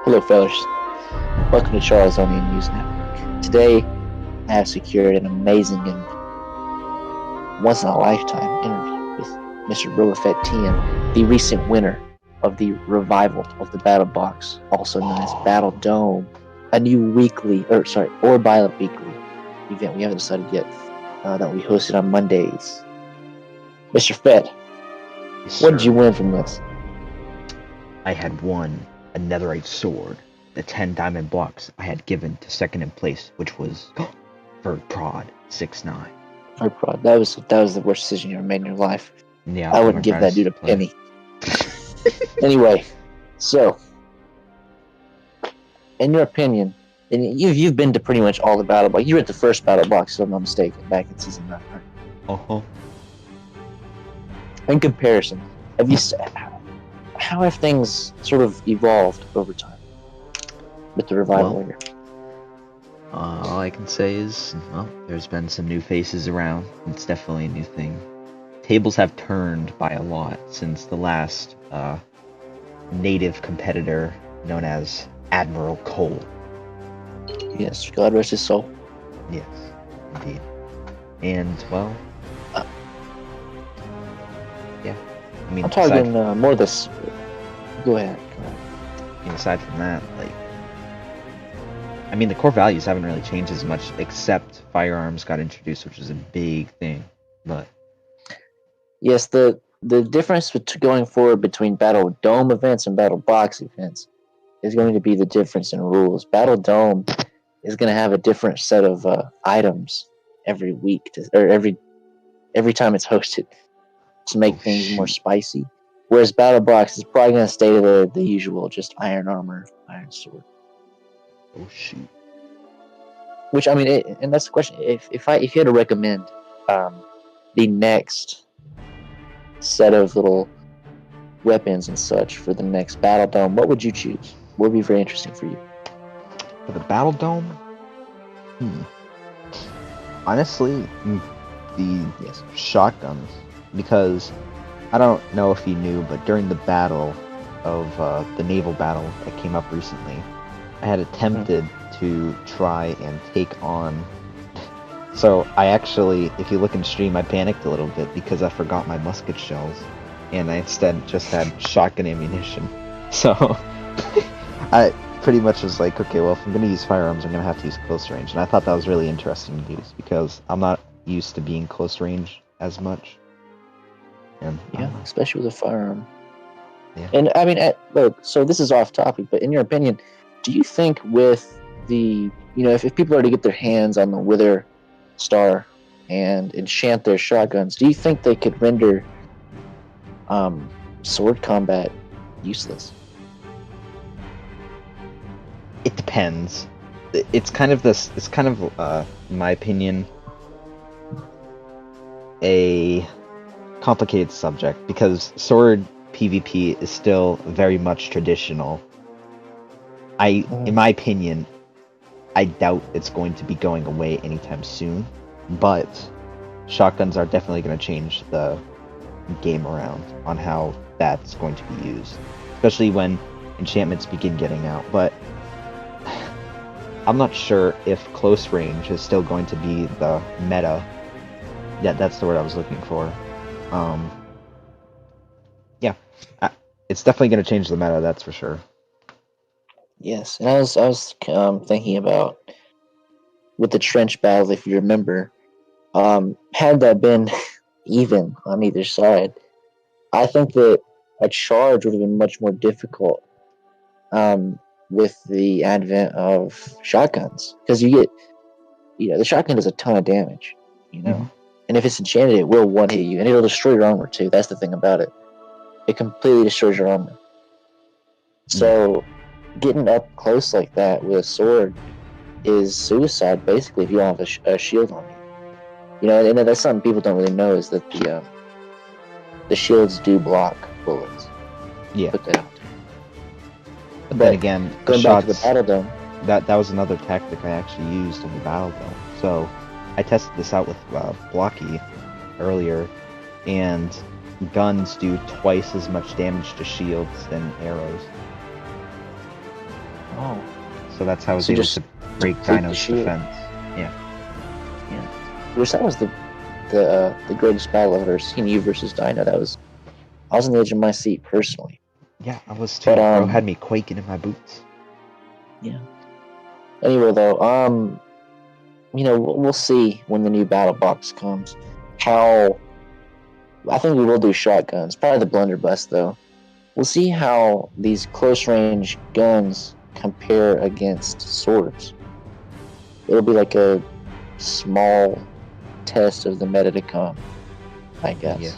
Hello, fellas. Welcome to Charles Onion News Network. Today, I have secured an amazing and once-in-a-lifetime interview with Mr. Broba Fett the recent winner of the revival of the Battle Box, also known as Battle Dome, a new or bi-weekly event we haven't decided yet that we hosted on Mondays. Mr. Fett, Yes, what did sir. you win from this? I had won a netherite sword. The 10 diamond blocks I had given to second in place, which was Bird Prod 6'9". That was the worst decision you ever made in your life. Yeah, I I'm wouldn't give that dude a play. penny. Anyway, so in your opinion, and you've been to pretty much all the battle box. You were at the first battle box, if I'm not mistaken, back in season 9, right? Uh-huh. In comparison, how have things sort of evolved over time with the revival Well, here? all I can say is, well, there's been some new faces around. It's definitely a new thing. Tables have turned by a lot since the last native competitor known as Admiral Cole. Yes, God rest his soul. Yes, indeed. And, well, yeah. I mean, I'm talking more this. Go ahead. aside from that, the core values haven't really changed as much, except firearms got introduced, which is a big thing. But Yes, the difference going forward between Battle Dome events and Battle Box events is going to be the difference in rules. Battle Dome is going to have a different set of items every week, or every time it's hosted, to make things more spicy. Whereas Battle Box is probably going to stay to the usual, just iron armor, iron sword. oh shoot. Which I mean, and that's the question. If you had to recommend the next set of little weapons and such for the next Battle Dome, what would you choose? What would be very interesting for you? For the Battle Dome? Honestly, the shotguns. Because I don't know if you knew, but during the battle of the naval battle that came up recently, I had attempted to try and take on. So I actually, if you look in stream, I panicked a little bit because I forgot my musket shells, and I instead just had shotgun ammunition. So I pretty much was like, okay, well, if I'm going to use firearms, I'm going to have to use close range. And I thought that was really interesting to use because I'm not used to being close range as much. And, yeah, especially with a firearm. Yeah. And I mean, look, so this is off topic, but in your opinion, do you think with the, if people are to get their hands on the Wither Star and enchant their shotguns, do you think they could render sword combat useless? It depends. It's kind of, in my opinion, a complicated subject because sword PvP is still very much traditional. In my opinion, I doubt it's going to be going away anytime soon, but shotguns are definitely going to change the game around on how that's going to be used, especially when enchantments begin getting out. But I'm not sure if close range is still going to be the meta. Yeah, that's the word I was looking for. It's definitely going to change the meta, that's for sure. Yes, and I was thinking about with the trench battle, if you remember, had that been even on either side, I think that a charge would have been much more difficult with the advent of shotguns, because you get, the shotgun does a ton of damage, Mhm. and if it's enchanted, it will one hit you, and it'll destroy your armor too. That's the thing about it; it completely destroys your armor. So, getting up close like that with a sword is suicide, basically, if you don't have a shield on you. And that's something people don't really know, is that the shields do block bullets. Yeah. Put that out there. But then again, going back to the Battle Dome, that was another tactic I actually used in the Battle Dome. So I tested this out with Blocky earlier, and guns do twice as much damage to shields than arrows. Oh, So that's how I was so able just to break take the Dino's shield. defense. Yeah. Yeah, which that was the greatest battle I've ever seen. You versus Dino. I was on the edge of my seat personally. Yeah, I was But too. Bro had me quaking in my boots. yeah. Anyway, though, we'll see when the new battle box comes. How I think we will do shotguns. Probably the blunderbuss, though. We'll see how these close range guns compare against swords. It'll be like a small test of the meta to come, I guess. Yeah.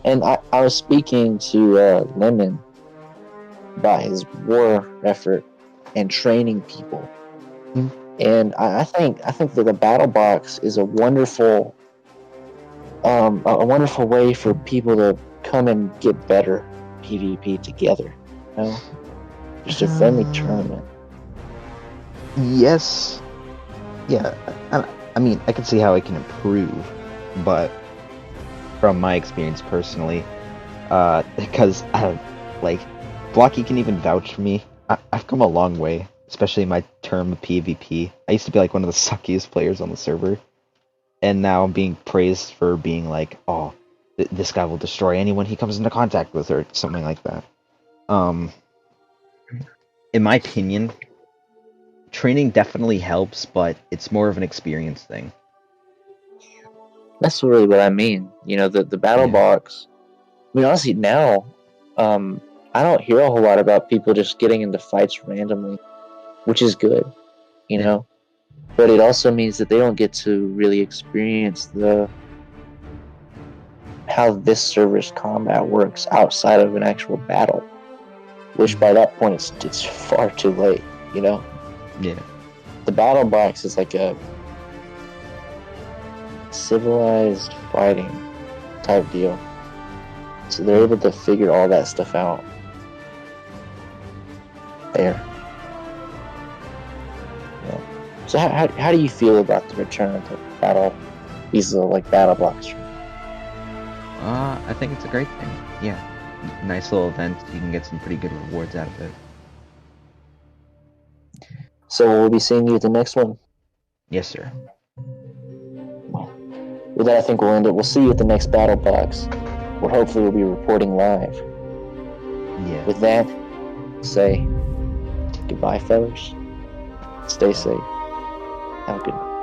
And I was speaking to Lemon about his war effort and training people. Mm. And I think that the battle box is a wonderful way for people to come and get better PvP together. You know? Just a friendly tournament. Yes. Yeah. I mean, I can see how it can improve, but from my experience personally, because like Blocky can even vouch for me. I've come a long way, especially in my term of PvP. I used to be like one of the suckiest players on the server, and now I'm being praised for being like, oh, this guy will destroy anyone he comes into contact with, or something like that. In my opinion, training definitely helps, but it's more of an experience thing. That's really what I mean. The battle Yeah. box. I mean, honestly, now, I don't hear a whole lot about people just getting into fights randomly, which is good, Yeah. But it also means that they don't get to really experience how this server's combat works outside of an actual battle. Which by that point it's far too late, Yeah. The battle box is like a civilized fighting type deal. So they're able to figure all that stuff out there. Yeah. So how do you feel about the return to these little like battle blocks? I think it's a great thing. Yeah. Nice little event. You can get some pretty good rewards out of it. So we'll be seeing you at the next one. Yes, sir. With that, I think we'll end it. We'll see you at the next battle box, where hopefully we'll be reporting live. Yeah. With that, say goodbye, fellas. Stay safe. Have a good one.